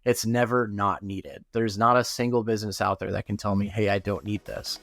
it's never not needed. There's not a single business out there that can tell me, hey, I don't need this.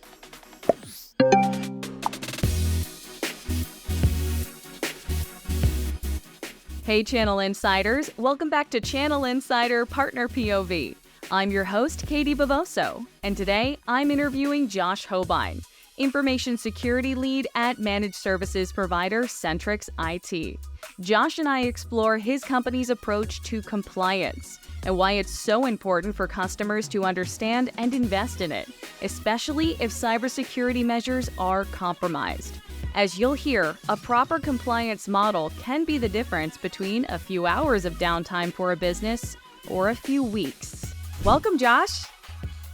Hey, Channel Insiders. Welcome back to Channel Insider Partner POV. I'm your host, Katie Bavoso, and today I'm interviewing Josh Hohbein, Information Security Lead at managed services provider centrexIT. Josh and I explore his company's approach to compliance and why it's so important for customers to understand and invest in it, especially if cybersecurity measures are compromised. As you'll hear, a proper compliance model can be the difference between a few hours of downtime for a business or a few weeks. Welcome, Josh.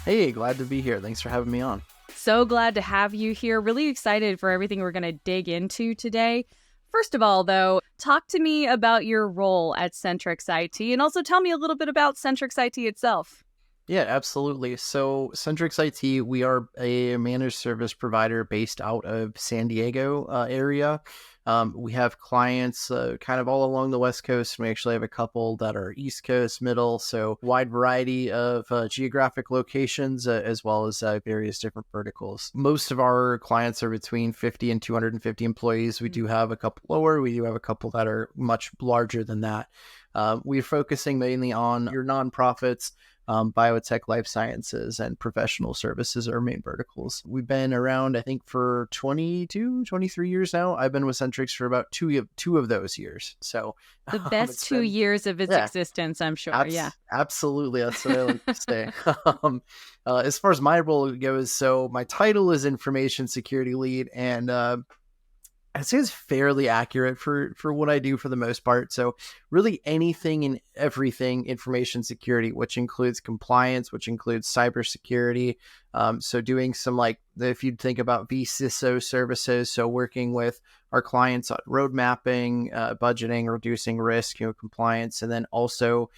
Hey, glad to be here. Thanks for having me on. So glad to have you here. Really excited for everything we're going to dig into today. First of all, though, talk to me about your role at centrexIT and also tell me a little bit about centrexIT itself. Yeah, absolutely. So centrexIT, we are a managed service provider based out of San Diego area. We have clients kind of all along the West Coast. We actually have a couple that are East Coast, middle, so wide variety of geographic locations as well as various different verticals. Most of our clients are between 50 and 250 employees. We do have a couple lower. We do have a couple that are much larger than that. We're focusing mainly on your nonprofits, biotech, life sciences, and professional services are our main verticals. We've been around, I think, for 22, 23 years now. I've been with Centrix for about two of those years. So the best 2 years of its existence, I'm sure. Absolutely. That's what I like to say. As far as my role goes, so my title is Information Security Lead, and I'd say it's fairly accurate for what I do for the most part. So really anything and everything information security, which includes compliance, which includes cybersecurity. So doing some, like, if you'd think about vCISO services, so working with our clients on road mapping, budgeting, reducing risk, compliance, and then also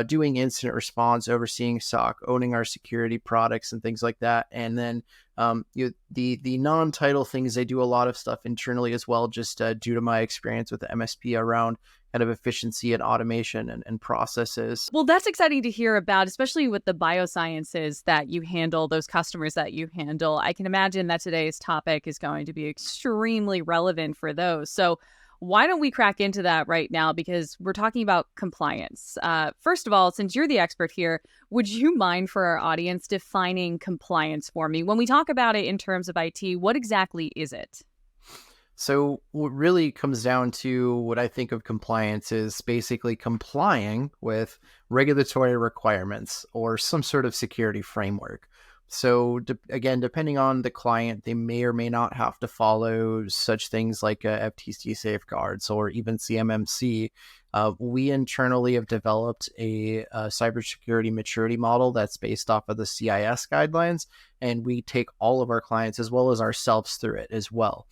doing incident response, overseeing SOC, owning our security products and things like that. And then the non-title things, I do a lot of stuff internally as well, just due to my experience with the MSP around kind of efficiency and automation and processes. Well, that's exciting to hear about, especially with the biosciences that you handle, those customers that you handle. I can imagine that today's topic is going to be extremely relevant for those. So why don't we crack into that right now? Because we're talking about compliance. First of all, since you're the expert here, would you mind for our audience defining compliance for me? When we talk about it in terms of IT, what exactly is it? So what really comes down to what I think of compliance is basically complying with regulatory requirements or some sort of security framework. So again, depending on the client, they may or may not have to follow such things like FTC safeguards or even CMMC. We internally have developed a cybersecurity maturity model that's based off of the CIS guidelines, and we take all of our clients as well as ourselves through it as well.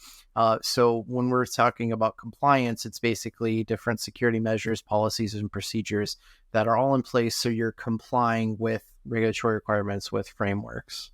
So when we're talking about compliance, it's basically different security measures, policies, and procedures that are all in place so you're complying with regulatory requirements with frameworks.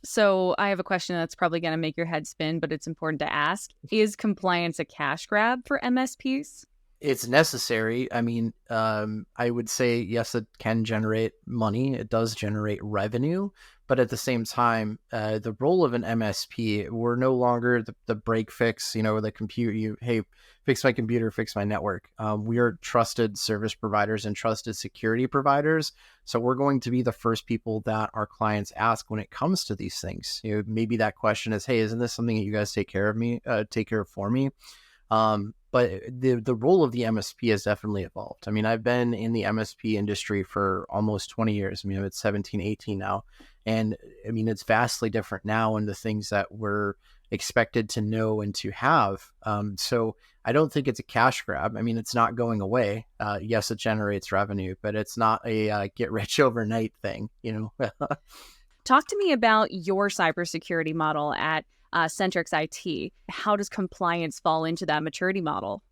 So I have a question that's probably going to make your head spin, but it's important to ask. Is compliance a cash grab for MSPs? It's necessary. I mean, I would say, yes, it can generate money. It does generate revenue. But at the same time, the role of an MSP, we're no longer the break fix, the computer, hey, fix my computer, fix my network. We are trusted service providers and trusted security providers. So we're going to be the first people that our clients ask when it comes to these things. Maybe that question is, hey, isn't this something that you guys take care of for me? But the role of the MSP has definitely evolved. I mean, I've been in the MSP industry for almost 20 years. I mean, I'm at 17, 18 now. And I mean, it's vastly different now in the things that we're expected to know and to have. So I don't think it's a cash grab. I mean, it's not going away. Yes, it generates revenue, but it's not a get rich overnight thing, Talk to me about your cybersecurity model at centrexIT. How does compliance fall into that maturity model?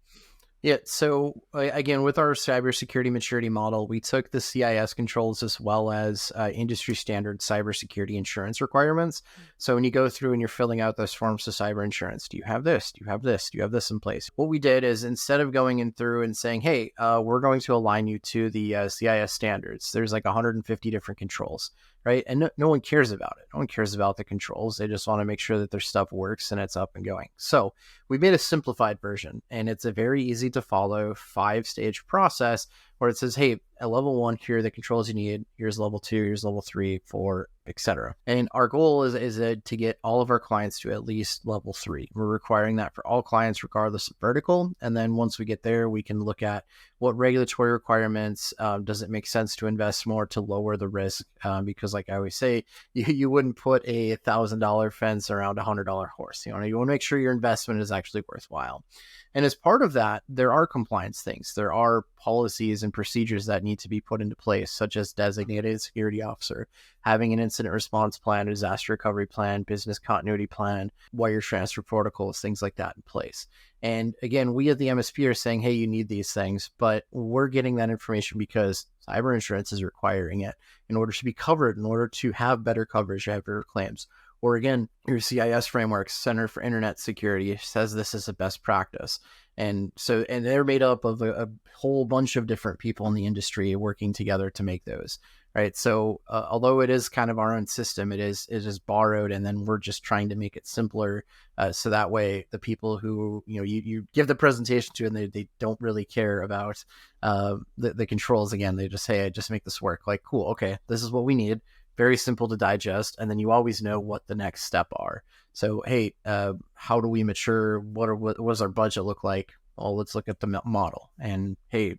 Yeah. So again, with our cybersecurity maturity model, we took the CIS controls as well as industry standard cybersecurity insurance requirements. So when you go through and you're filling out those forms of cyber insurance, do you have this? Do you have this? Do you have this in place? What we did is instead of going in through and saying, hey, we're going to align you to the CIS standards, there's like 150 different controls, right? And no one cares about it. No one cares about the controls. They just want to make sure that their stuff works and it's up and going. So we made a simplified version, and it's a very easy to follow 5-stage process where it says, hey, at level 1, here are the controls you need. Here's level 2, here's level 3, 4, etc. And our goal is to get all of our clients to at least level 3. We're requiring that for all clients, regardless of vertical. And then once we get there, we can look at what regulatory requirements, does it make sense to invest more to lower the risk? Because like I always say, you wouldn't put a $1,000 fence around a $100 horse. You want to make sure your investment is actually worthwhile. And as part of that, there are compliance things. There are policies and procedures that need to be put into place, such as designated security officer, having an incident response plan, a disaster recovery plan, business continuity plan, wire transfer protocols, things like that in place. And again, we at the MSP are saying, hey, you need these things, but we're getting that information because cyber insurance is requiring it in order to be covered, in order to have better coverage, have better claims. Or again, your CIS framework, Center for Internet Security, says this is a best practice. And they're made up of a whole bunch of different people in the industry working together to make those, right? So although it is kind of our own system, it is borrowed, and then we're just trying to make it simpler. So that way the people who, you give the presentation to, and they don't really care about the controls. Again, they just say, I just make this work. Like, cool, okay, this is what we need. Very simple to digest, and then you always know what the next step are. So, hey, how do we mature? What does our budget look like? Well, let's look at the model. And hey,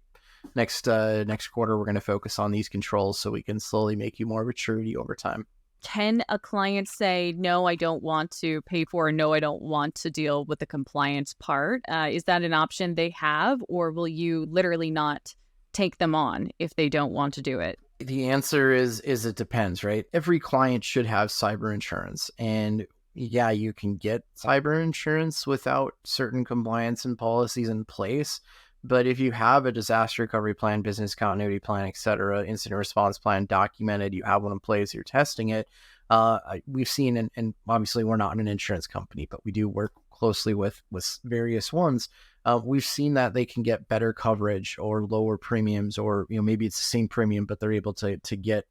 next quarter we're going to focus on these controls so we can slowly make you more maturity over time. Can a client say, no, I don't want to pay for, or no, I don't want to deal with the compliance part? Is that an option they have, or will you literally not take them on if they don't want to do it? The answer is it depends, right? Every client should have cyber insurance, and yeah, you can get cyber insurance without certain compliance and policies in place. But if you have a disaster recovery plan, business continuity plan, etc., incident response plan documented, you have one in place, you're testing it. We've seen, and obviously we're not an insurance company, but we do work closely with various ones. We've seen that they can get better coverage or lower premiums, or maybe it's the same premium, but they're able to get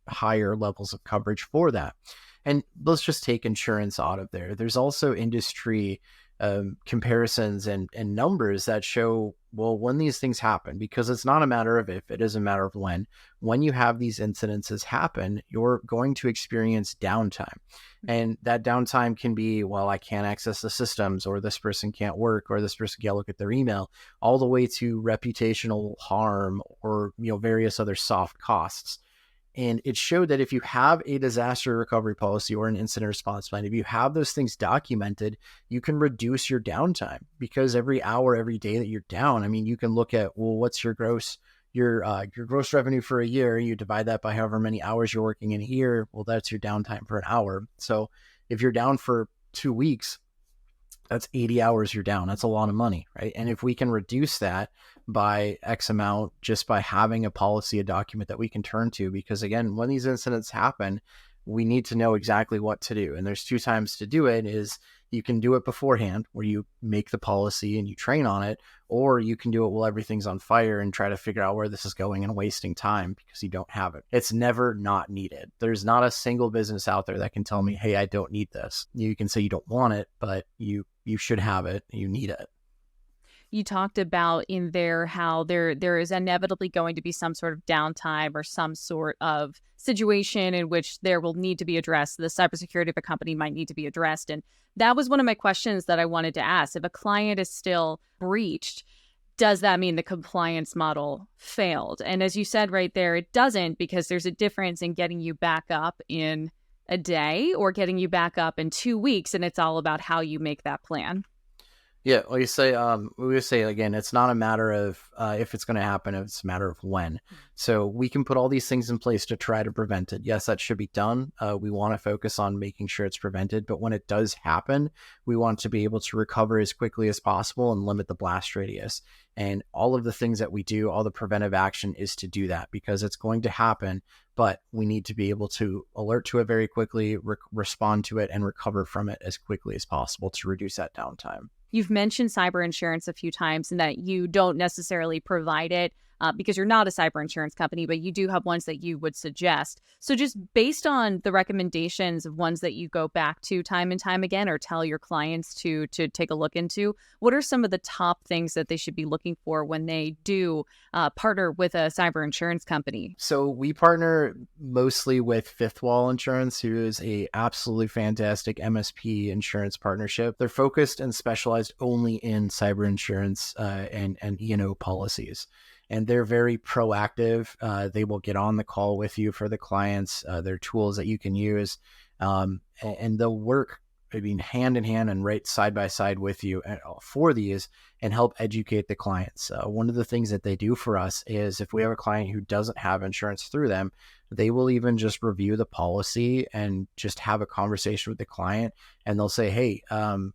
higher levels of coverage for that. And let's just take insurance out of there. There's also industry comparisons and numbers that show, well, when these things happen, because it's not a matter of if, it is a matter of when you have these incidences happen, you're going to experience downtime. And that downtime can be, well, I can't access the systems, or this person can't work, or this person can't look at their email, all the way to reputational harm, or various other soft costs. And it showed that if you have a disaster recovery policy or an incident response plan, if you have those things documented, you can reduce your downtime, because every hour, every day that you're down, I mean, you can look at, well, what's your gross revenue for a year? You divide that by however many hours you're working in a year. Well, that's your downtime for an hour. So if you're down for 2 weeks, that's 80 hours you're down. That's a lot of money, right? And if we can reduce that by X amount just by having a policy, a document that we can turn to, because again, when these incidents happen, we need to know exactly what to do. And there's 2 times to do it. Is you can do it beforehand, where you make the policy and you train on it, or you can do it while everything's on fire and try to figure out where this is going and wasting time because you don't have it. It's never not needed. There's not a single business out there that can tell me, hey, I don't need this. You can say you don't want it, but you should have it. You need it. You talked about in there how there is inevitably going to be some sort of downtime or some sort of situation in which there will need to be addressed. The cybersecurity of a company might need to be addressed. And that was one of my questions that I wanted to ask. If a client is still breached, does that mean the compliance model failed? And as you said right there, it doesn't, because there's a difference in getting you back up in a day or getting you back up in 2 weeks. And it's all about how you make that plan. Yeah, we say again, it's not a matter of if it's going to happen, it's a matter of when. So we can put all these things in place to try to prevent it. Yes, that should be done. We want to focus on making sure it's prevented, but when it does happen, we want to be able to recover as quickly as possible and limit the blast radius. And all of the things that we do, all the preventive action is to do that because it's going to happen, but we need to be able to alert to it very quickly, respond to it, and recover from it as quickly as possible to reduce that downtime. You've mentioned cyber insurance a few times and that you don't necessarily provide it because you're not a cyber insurance company, but you do have ones that you would suggest. So just based on the recommendations of ones that you go back to time and time again or tell your clients to take a look into, what are some of the top things that they should be looking for when they do partner with a cyber insurance company? So we partner mostly with Fifthwall Insurance, who is a absolutely fantastic MSP insurance partnership. They're focused and specialized only in cyber insurance and E&O policies. And they're very proactive. They will get on the call with you for the clients. There are tools that you can use, and they'll work, I mean, hand in hand and right side by side with you for these and help educate the clients. One of the things that they do for us is if we have a client who doesn't have insurance through them, they will even just review the policy and just have a conversation with the client. And they'll say, hey,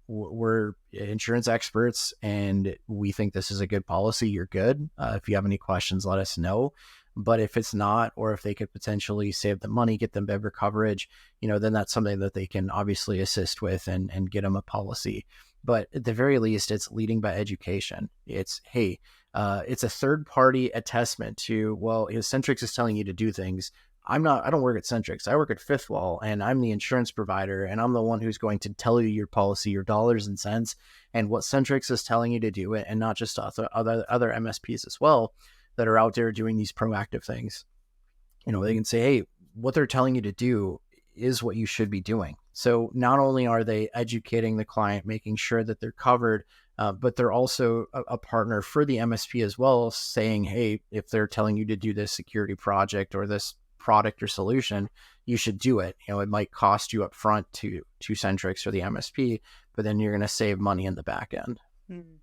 we're insurance experts and we think this is a good policy. You're good. If you have any questions, let us know. But if it's not, or if they could potentially save them money, get them better coverage, then that's something that they can obviously assist with and get them a policy. But at the very least, it's leading by education. It's, hey, it's a third party attestment to, well, Centrix is telling you to do things. I don't work at Centrix. I work at Fifthwall and I'm the insurance provider and I'm the one who's going to tell you your policy, your dollars and cents and what Centrix is telling you to do it, and not just other MSPs as well that are out there doing these proactive things. They can say, hey, what they're telling you to do is what you should be doing. So not only are they educating the client, making sure that they're covered, but they're also a partner for the MSP as well, saying, hey, if they're telling you to do this security project or this product or solution, you should do it. It might cost you up front to Centrix or the MSP, but then you're going to save money in the back end. Mm.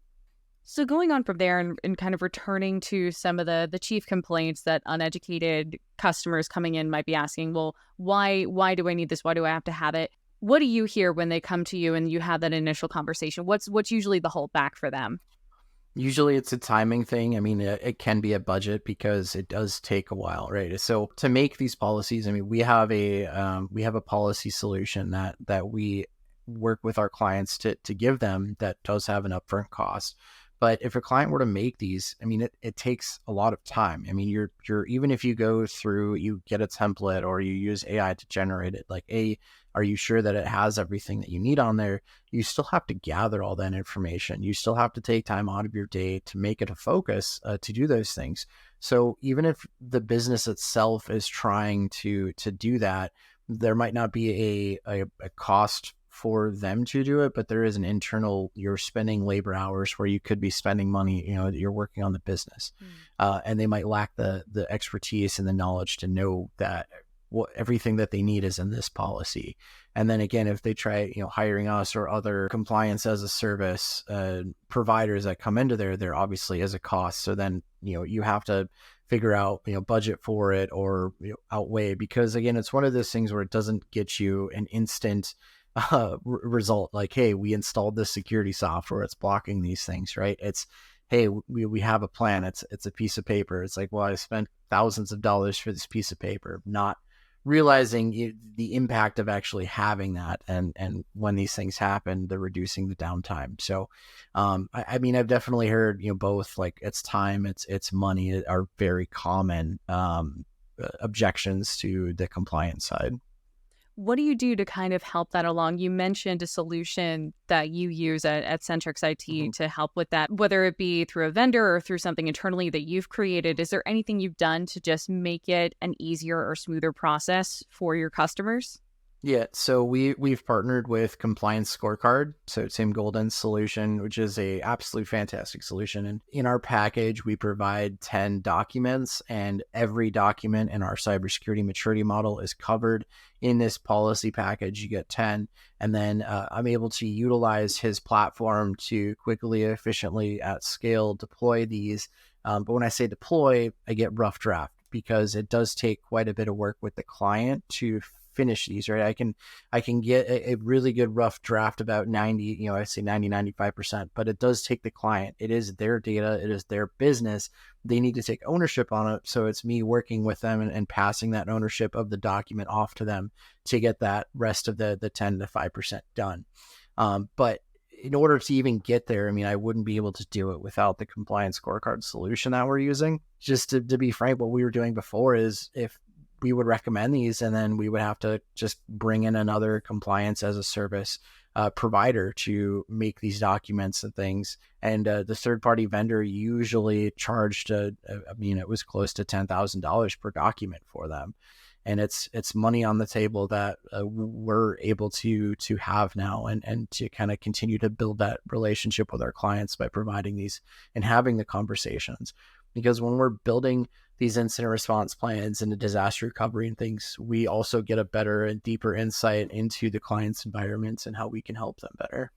So going on from there and kind of returning to some of the chief complaints that uneducated customers coming in might be asking, well, why do I need this? Why do I have to have it? What do you hear when they come to you and you have that initial conversation? What's usually the holdback for them? Usually it's a timing thing. I mean, it can be a budget because it does take a while, right? So to make these policies, I mean, we have a policy solution that we work with our clients to give them that does have an upfront cost. But if a client were to make these, I mean, it takes a lot of time. I mean, you're even if you go through, you get a template or you use AI to generate it, like, are you sure that it has everything that you need on there? You still have to gather all that information. You still have to take time out of your day to make it a focus to do those things. So even if the business itself is trying to do that, there might not be a cost for them to do it, but there is an internal, you're spending labor hours where you could be spending money, that you're working on the business. And they might lack the expertise and the knowledge to know that everything that they need is in this policy. And then again, if they try, hiring us or other compliance as a service providers that come into there obviously is a cost. So then, you have to figure out, budget for it or outweigh, because again, it's one of those things where it doesn't get you an instant result like, hey, we installed this security software, it's blocking these things, right? It's, hey, we have a plan, it's a piece of paper. It's like, well, I spent thousands of dollars for this piece of paper, not realizing the impact of actually having that, and when these things happen, they're reducing the downtime. So I mean, I've definitely heard both, like, it's time, it's money are very common objections to the compliance side. What do you do to kind of help that along? You mentioned a solution that you use at centrexIT to help with that, whether it be through a vendor or through something internally that you've created. Is there anything you've done to just make it an easier or smoother process for your customers? Yeah, so we've partnered with Compliance Scorecard, so Tim Golden's solution, which is a absolute fantastic solution. And in our package, we provide 10 documents, and every document in our cybersecurity maturity model is covered in this policy package. You get 10, and then I'm able to utilize his platform to quickly, efficiently, at scale deploy these. But when I say deploy, I get rough draft because it does take quite a bit of work with the client to finish these, right? I can get a really good rough draft about 90, I say 90-95%, but it does take the client. It is their data, it is their business. They need to take ownership on it. So it's me working with them and passing that ownership of the document off to them to get that rest of the 10 to 5% done. But in order to even get there, I mean, I wouldn't be able to do it without the compliance scorecard solution that we're using. Just to be frank, what we were doing before is if we would recommend these, and then we would have to just bring in another compliance as a service provider to make these documents and things. And the third party vendor usually charged, it was close to $10,000 per document for them. And it's money on the table that we're able to have now, and to kind of continue to build that relationship with our clients by providing these and having the conversations. Because when we're building these incident response plans and the disaster recovery and things, we also get a better and deeper insight into the client's environments and how we can help them better.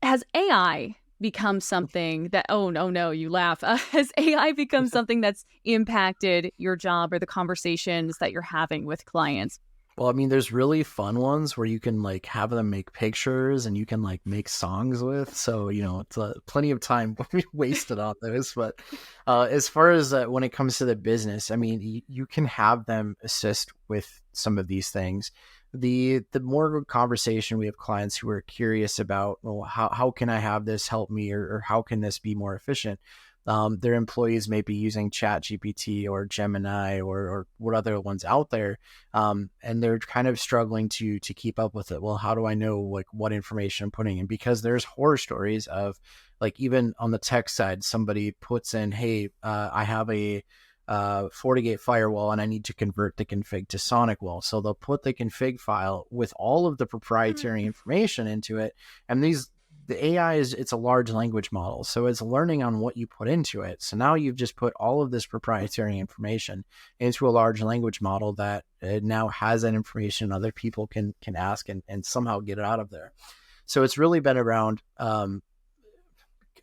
Has AI become something that, oh no, you laugh. Has AI become something that's impacted your job or the conversations that you're having with clients? Well, I mean, there's really fun ones where you can like have them make pictures and you can like make songs with. So, it's plenty of time wasted on those. But as far as when it comes to the business, I mean, you can have them assist with some of these things. The more conversation we have clients who are curious about, well, how can I have this help me, or how can this be more efficient? Their employees may be using ChatGPT or Gemini or what other ones out there, and they're kind of struggling to keep up with it. Well, how do I know like what information I'm putting in? Because there's horror stories of like, even on the tech side, somebody puts in, hey, I have a FortiGate firewall and I need to convert the config to SonicWall. So they'll put the config file with all of the proprietary information into it, and the AI it's a large language model. So it's learning on what you put into it. So now you've just put all of this proprietary information into a large language model that it now has that information other people can ask and somehow get it out of there. So it's really been around,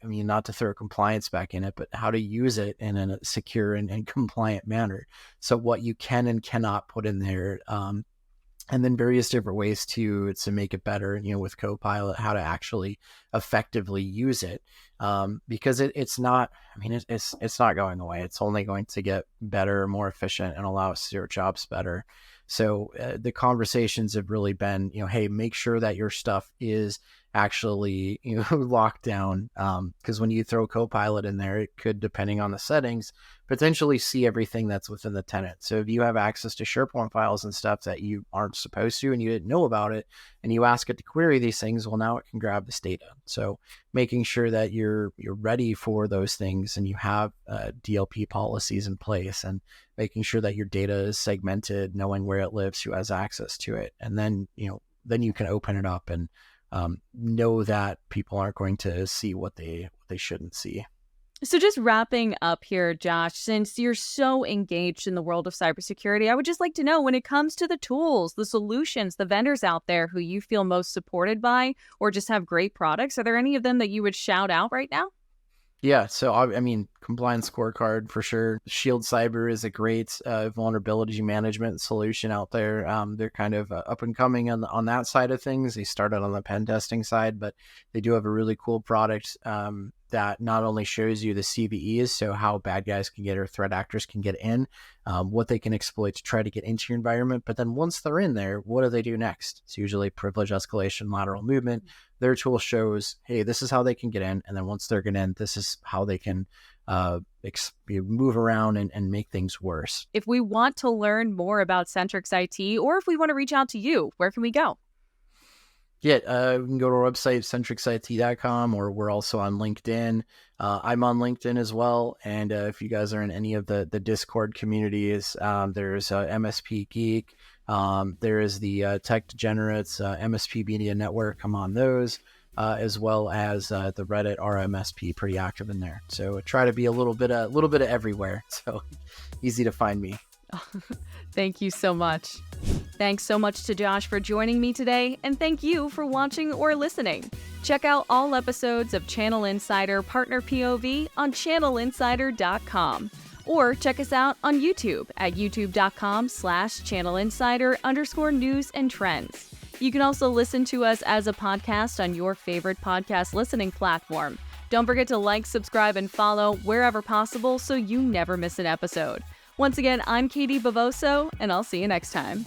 not to throw compliance back in it, but how to use it in a secure and compliant manner. So what you can and cannot put in there, and then various different ways to make it better, with Copilot, how to actually effectively use it. Because it's not, it's not going away. It's only going to get better, more efficient, and allow us to do our jobs better. So the conversations have really been, hey, make sure that your stuff is actually locked down, because when you throw Copilot in there, it could, depending on the settings, potentially see everything that's within the tenant. So if you have access to SharePoint files and stuff that you aren't supposed to and you didn't know about it, and you ask it to query these things, well, now it can grab this data. So making sure that you're ready for those things, and you have DLP policies in place, and making sure that your data is segmented, knowing where it lives, who has access to it, and then you can open it up and know that people aren't going to see what they shouldn't see. So just wrapping up here, Josh, since you're so engaged in the world of cybersecurity, I would just like to know, when it comes to the tools, the solutions, the vendors out there who you feel most supported by or just have great products, are there any of them that you would shout out right now? Yeah, so compliance scorecard for sure. Shield Cyber is a great vulnerability management solution out there. They're kind of up and coming on that side of things. They started on the pen testing side, but they do have a really cool product that not only shows you the CVEs, so how bad guys can get or threat actors can get in, what they can exploit to try to get into your environment. But then once they're in there, what do they do next? It's usually privilege escalation, lateral movement. Their tool shows, hey, this is how they can get in. And then once they're getting in, this is how they can move around and make things worse. If we want to learn more about centrexIT, or if we want to reach out to you, where can we go? Yeah, you can go to our website, centrexIT.com, or we're also on LinkedIn. I'm on LinkedIn as well. And if you guys are in any of the Discord communities, there's MSP Geek. There is the Tech Degenerates, MSP Media Network. I'm on those, as well as the Reddit RMSP, pretty active in there. So try to be a little bit of everywhere. So easy to find me. Thank you so much. Thanks so much to Josh for joining me today, and thank you for watching or listening. Check out all episodes of Channel Insider Partner POV on channelinsider.com, or check us out on YouTube at youtube.com/channelinsider_news and trends. You can also listen to us as a podcast on your favorite podcast listening platform. Don't forget to like, subscribe, and follow wherever possible so you never miss an episode. Once again, I'm Katie Bavoso, and I'll see you next time.